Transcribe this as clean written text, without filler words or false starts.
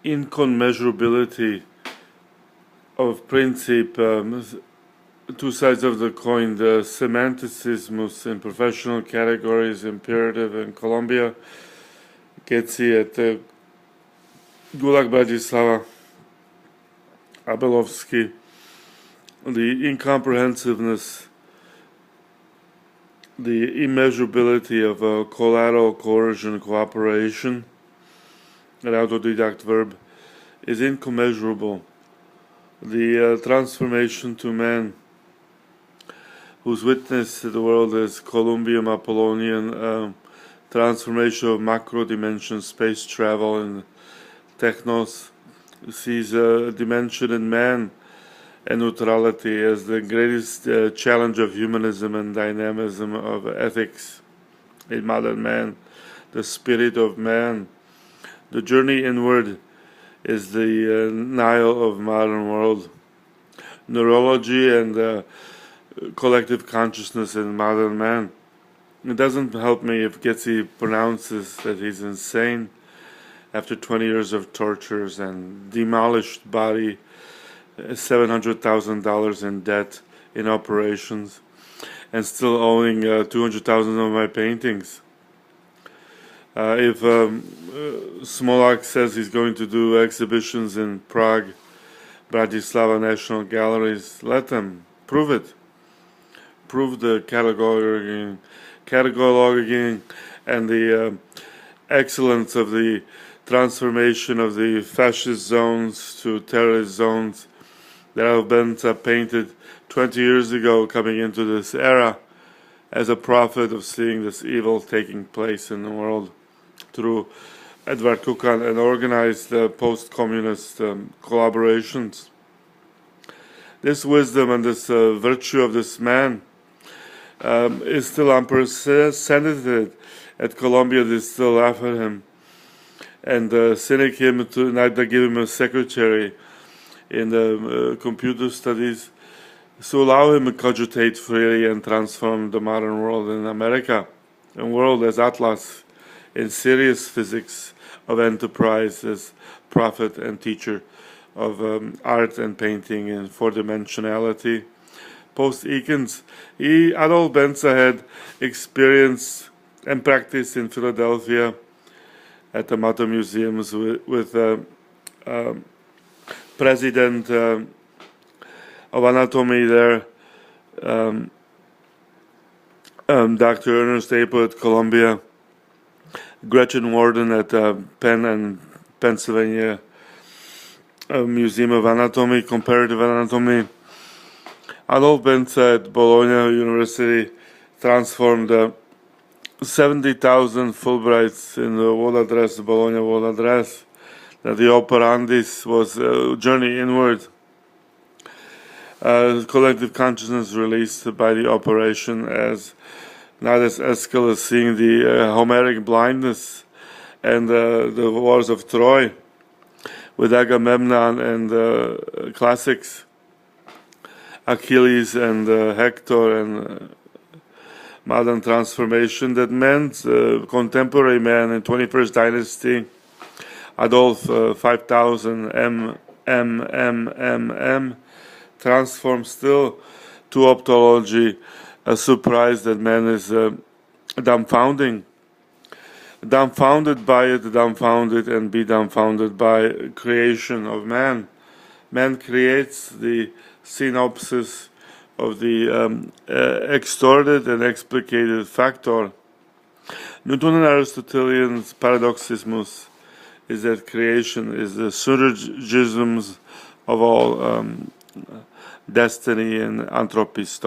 incommensurability of principle, two sides of the coin, the semanticismus in professional categories, imperative in Colombia, Getzi at Gulag Bratislava, ADOLFsky, the incomprehensiveness, the immeasurability of collateral coercion cooperation, an autodidact verb, is incommensurable. The transformation to man, whose witness to the world is Columbium Apollonian, transformation of macro dimension, space travel, and technos, sees a dimension in man and neutrality as the greatest challenge of humanism and dynamism of ethics in modern man, the spirit of man. The journey inward is the Nile of modern world. Neurology and collective consciousness in modern man. It doesn't help me if Getzi pronounces that he's insane after 20 years of tortures and demolished body, $700,000 in debt in operations, and still owning 200,000 of my paintings. If Smolak says he's going to do exhibitions in Prague, Bratislava National Galleries, let them prove it. Prove the cataloging and the excellence of the transformation of the fascist zones to terrorist zones that ADOLF BENCA painted 20 years ago, coming into this era as a prophet of seeing this evil taking place in the world through Edward Kukan and organized post-communist collaborations. This wisdom and this virtue of this man is still unprecedented. At Columbia, they still laugh at him and cynic him to not give him a secretary in the computer studies, to allow him to cogitate freely and transform the modern world in America, a world as Atlas, in serious physics of enterprise, as prophet and teacher of art and painting and four-dimensionality. Post-Eakins, ADOLF BENCA had experience and practice in Philadelphia at the Matter Museums with president of anatomy there, Dr. Ernest Apel at Columbia, Gretchen Warden at Penn and Pennsylvania Museum of Anatomy, Comparative Anatomy. ADOLF BENCA at Bologna University transformed 70,000 Fulbrights in the wall address, the Bologna wall address. That the operandis was a journey inward. Collective consciousness released by the operation as not as Eskel as seeing the Homeric blindness and the wars of Troy with Agamemnon and classics, Achilles and Hector and modern transformation that meant contemporary man in 21st dynasty, ADOLF 5000 MMMM, transformed still to optology, a surprise that man is dumbfounded by it, dumbfounded and be dumbfounded by creation of man. Man creates the synopsis of the extorted and explicated factor. Newton and Aristotelian's paradoxismus is that creation is the surgisms of all destiny and anthropis.